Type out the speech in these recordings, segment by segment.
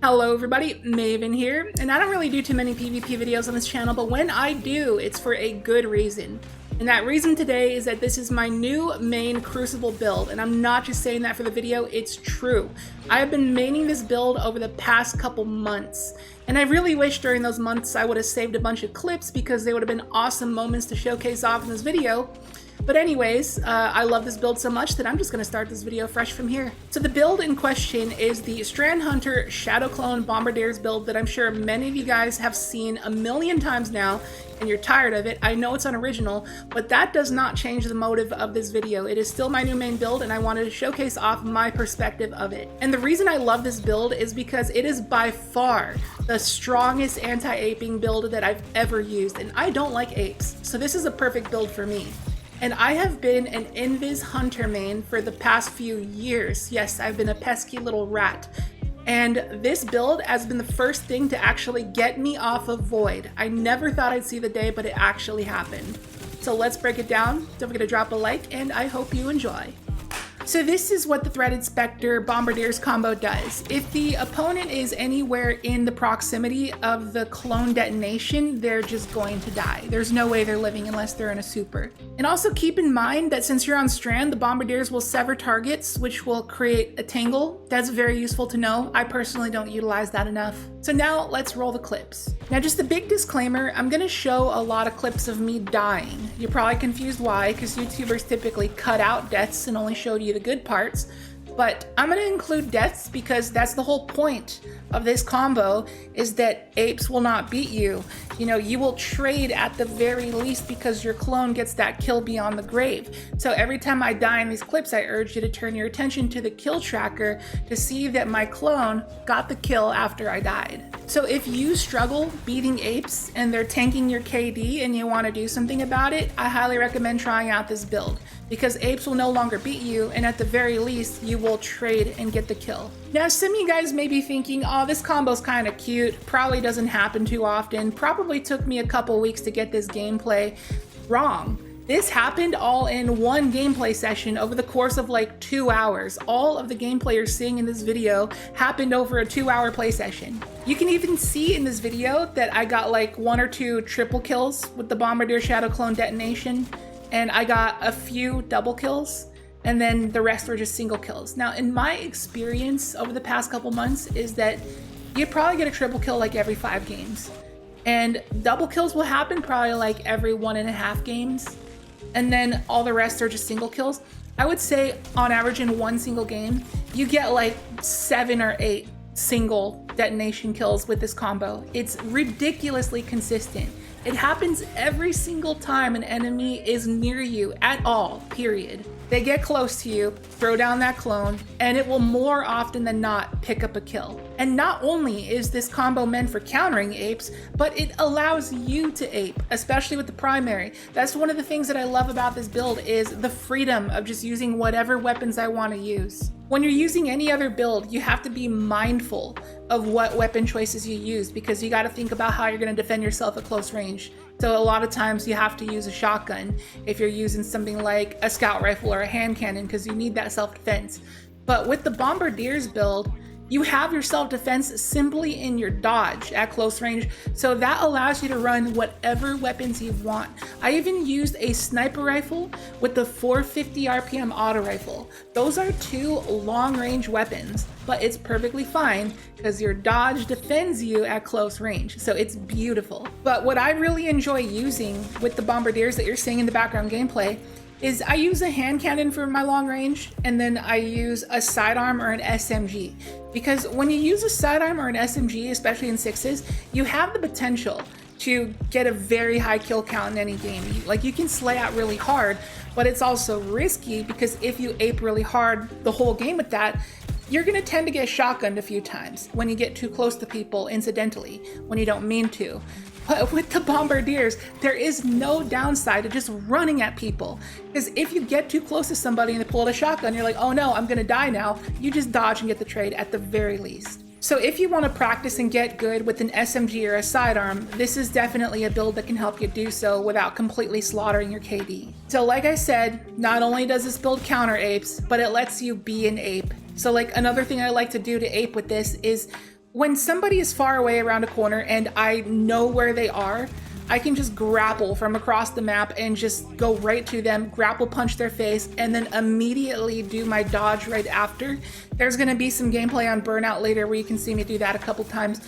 Hello everybody, Maven here, and I don't really do too many PvP videos on this channel, but when I do, it's for a good reason. And that reason today is that this is my new main Crucible build, and I'm not just saying that for the video, it's true. I have been maining this build over the past couple months, and I really wish during those months I would have saved a bunch of clips because they would have been awesome moments to showcase off in this video. But anyways, I love this build so much that I'm just going to start this video fresh from here. So the build in question is the Strand Hunter Shadow Clone Bombardiers build that I'm sure many of you guys have seen a million times now and you're tired of it. I know it's unoriginal, but that does not change the motive of this video. It is still my new main build and I wanted to showcase off my perspective of it. And the reason I love this build is because it is by far the strongest anti-aping build that I've ever used, and I don't like apes, so this is a perfect build for me. And I have been an Invis Hunter main for the past few years. Yes, I've been a pesky little rat. And this build has been the first thing to actually get me off of Void. I never thought I'd see the day, but it actually happened. So let's break it down. Don't forget to drop a like, and I hope you enjoy. So this is what the Threaded Specter Bombardiers combo does. If the opponent is anywhere in the proximity of the clone detonation, they're just going to die. There's no way they're living unless they're in a super. And also keep in mind that since you're on Strand, the Bombardiers will sever targets, which will create a tangle. That's very useful to know. I personally don't utilize that enough. So now let's roll the clips. Now just a big disclaimer, I'm gonna show a lot of clips of me dying. You're probably confused why, because YouTubers typically cut out deaths and only showed you the good parts, but I'm going to include deaths because that's the whole point of this combo, is that apes will not beat you. You know, you will trade at the very least because your clone gets that kill beyond the grave. So every time I die in these clips, I urge you to turn your attention to the kill tracker to see that my clone got the kill after I died. So if you struggle beating apes and they're tanking your KD and you want to do something about it, I highly recommend trying out this build, because apes will no longer beat you, and at the very least, you will trade and get the kill. Now, some of you guys may be thinking, oh, this combo's kind of cute, probably doesn't happen too often, probably took me a couple weeks to get this gameplay. Wrong. This happened all in one gameplay session over the course of like 2 hours. All of the gameplay you're seeing in this video happened over a 2-hour play session. You can even see in this video that I got like 1 or 2 triple kills with the Bombardier Shadow Clone detonation, and I got a few double kills, and then the rest were just single kills. Now, in my experience over the past couple months is that you probably get a triple kill like every 5 games. And double kills will happen probably like every 1.5 games. And then all the rest are just single kills. I would say on average in one single game, you get like 7 or 8 single detonation kills with this combo. It's ridiculously consistent. It happens every single time an enemy is near you at all, period. They get close to you, throw down that clone, and it will more often than not pick up a kill. And not only is this combo meant for countering apes, but it allows you to ape, especially with the primary. That's one of the things that I love about this build, is the freedom of just using whatever weapons I want to use. When you're using any other build, you have to be mindful of what weapon choices you use, because you got to think about how you're going to defend yourself at close range. So a lot of times you have to use a shotgun if you're using something like a scout rifle or a hand cannon, because you need that self-defense. But with the Bombardiers build, you have your self-defense simply in your dodge at close range, so that allows you to run whatever weapons you want. I even used a sniper rifle with the 450 RPM auto rifle. Those are 2 long-range weapons, but it's perfectly fine because your dodge defends you at close range, so it's beautiful. But what I really enjoy using with the Bombardiers that you're seeing in the background gameplay is I use a hand cannon for my long range, and then I use a sidearm or an SMG. Because when you use a sidearm or an SMG, especially in 6s, you have the potential to get a very high kill count in any game. Like, you can slay out really hard, but it's also risky because if you ape really hard the whole game with that, you're gonna tend to get shotgunned a few times when you get too close to people incidentally, when you don't mean to. But with the Bombardiers, there is no downside to just running at people. Because if you get too close to somebody and they pull out a shotgun, you're like, oh no, I'm gonna die now. You just dodge and get the trade at the very least. So if you want to practice and get good with an SMG or a sidearm, this is definitely a build that can help you do so without completely slaughtering your KD. So like I said, not only does this build counter apes, but it lets you be an ape. So like another thing I like to do to ape with this is when somebody is far away around a corner and I know where they are, I can just grapple from across the map and just go right to them, grapple punch their face, and then immediately do my dodge right after. There's gonna be some gameplay on Burnout later where you can see me do that a couple times.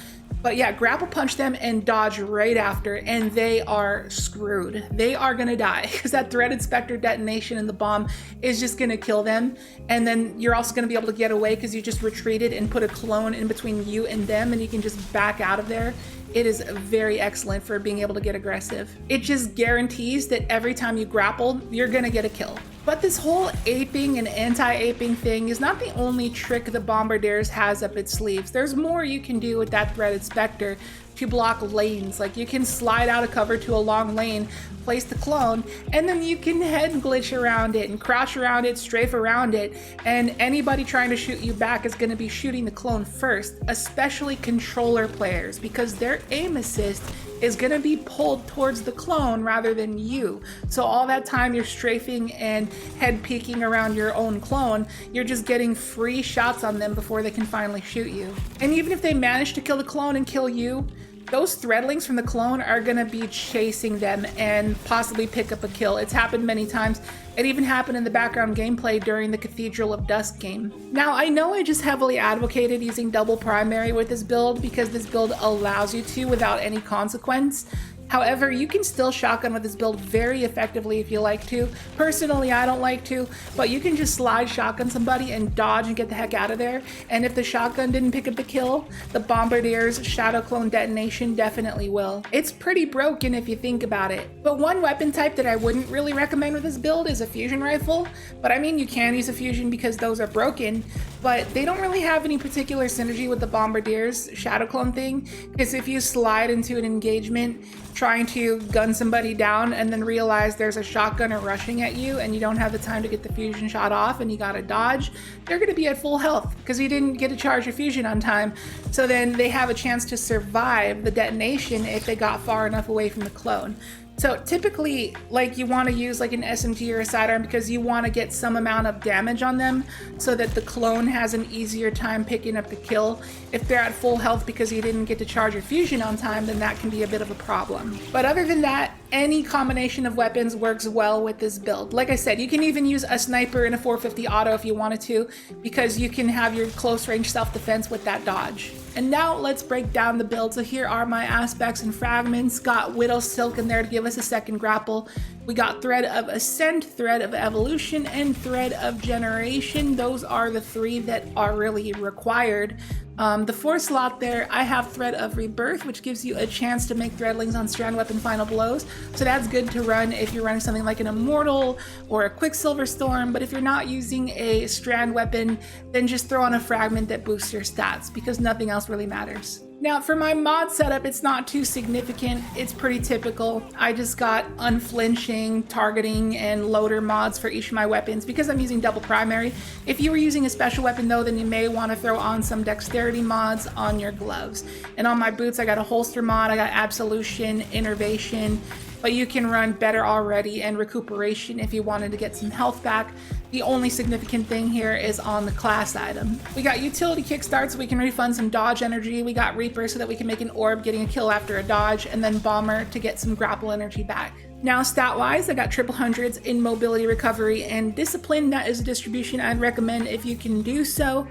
But yeah, grapple punch them and dodge right after, and they are screwed. They are gonna die because that Threaded Specter detonation and the bomb is just gonna kill them. And then you're also gonna be able to get away because you just retreated and put a clone in between you and them, and you can just back out of there. It is very excellent for being able to get aggressive. It just guarantees that every time you grapple, you're gonna get a kill. But this whole aping and anti-aping thing is not the only trick the Bombardiers has up its sleeves. There's more you can do with that Threaded Specter to block lanes. Like you can slide out of cover to a long lane, place the clone, and then you can head glitch around it and crouch around it, strafe around it, and anybody trying to shoot you back is going to be shooting the clone first, especially controller players, because their aim assist is going to be pulled towards the clone rather than you. So all that time you're strafing and head peeking around your own clone, you're just getting free shots on them before they can finally shoot you. And even if they manage to kill the clone and kill you, those threadlings from the clone are gonna be chasing them and possibly pick up a kill. It's happened many times. It even happened in the background gameplay during the Cathedral of Dusk game. Now, I know I just heavily advocated using double primary with this build because this build allows you to without any consequence. However, you can still shotgun with this build very effectively if you like to. Personally, I don't like to, but you can just slide shotgun somebody and dodge and get the heck out of there. And if the shotgun didn't pick up the kill, the Bombardier's Shadow Clone detonation definitely will. It's pretty broken if you think about it. But one weapon type that I wouldn't really recommend with this build is a fusion rifle. But I mean, you can use a fusion because those are broken, but they don't really have any particular synergy with the Bombardier's Shadow Clone thing. Because if you slide into an engagement trying to gun somebody down and then realize there's a shotgunner rushing at you and you don't have the time to get the fusion shot off and you gotta dodge, they're gonna be at full health because you didn't get to charge your fusion on time. So then they have a chance to survive the detonation if they got far enough away from the clone. So typically, like, you want to use like an SMG or a sidearm because you want to get some amount of damage on them so that the clone has an easier time picking up the kill. If they're at full health because you didn't get to charge your fusion on time, then that can be a bit of a problem. But other than that, any combination of weapons works well with this build. Like I said, you can even use a sniper and a 450 auto if you wanted to, because you can have your close range self-defense with that dodge. And now let's break down the build. So here are my aspects and fragments. Got Widow Silk in there to give us a second grapple. We got Thread of Ascent, Thread of Evolution, and Thread of Generation. Those are the three that are really required. The fourth slot there, I have Thread of Rebirth, which gives you a chance to make threadlings on Strand Weapon Final Blows. So that's good to run if you're running something like an Immortal or a Quicksilver Storm. But if you're not using a Strand Weapon, then just throw on a fragment that boosts your stats because nothing else really matters. Now for my mod setup, it's not too significant. It's pretty typical. I just got unflinching, targeting, and loader mods for each of my weapons because I'm using double primary. If you were using a special weapon though, then you may want to throw on some dexterity mods on your gloves. And on my boots, I got a holster mod, I got absolution, innervation, but you can run better already and recuperation if you wanted to get some health back. The only significant thing here is on the class item. We got utility kickstart so we can refund some dodge energy. We got Reaper so that we can make an orb getting a kill after a dodge, and then Bomber to get some grapple energy back. Now stat wise, I got triple hundreds in mobility, recovery, and discipline. That is a distribution I'd recommend if you can do so.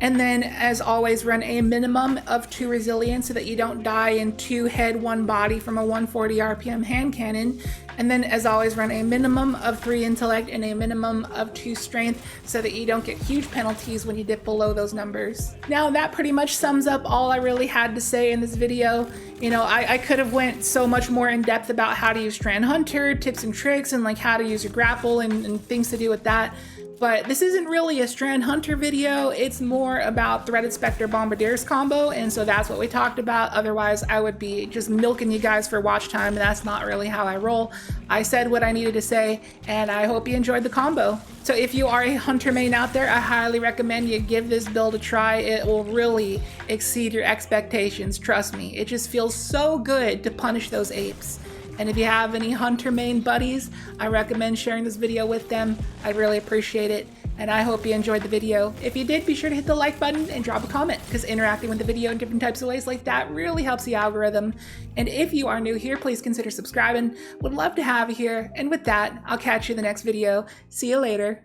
And then as always, run a minimum of 2 resilience so that you don't die in 2 head, 1 body from a 140 RPM hand cannon. And then as always, run a minimum of 3 intellect and a minimum of 2 strength so that you don't get huge penalties when you dip below those numbers. Now that pretty much sums up all I really had to say in this video. You know, I could have went so much more in depth about how to use Strand Hunter, tips and tricks, and like how to use your grapple and things to do with that. But this isn't really a Strand Hunter video, it's more about Threaded Specter Bombardiers combo, and so that's what we talked about. Otherwise, I would be just milking you guys for watch time, and that's not really how I roll. I said what I needed to say, and I hope you enjoyed the combo. So if you are a Hunter main out there, I highly recommend you give this build a try. It will really exceed your expectations, trust me. It just feels so good to punish those apes. And if you have any Hunter main buddies, I recommend sharing this video with them. I'd really appreciate it. And I hope you enjoyed the video. If you did, be sure to hit the like button and drop a comment, because interacting with the video in different types of ways like that really helps the algorithm. And if you are new here, please consider subscribing. Would love to have you here. And with that, I'll catch you in the next video. See you later.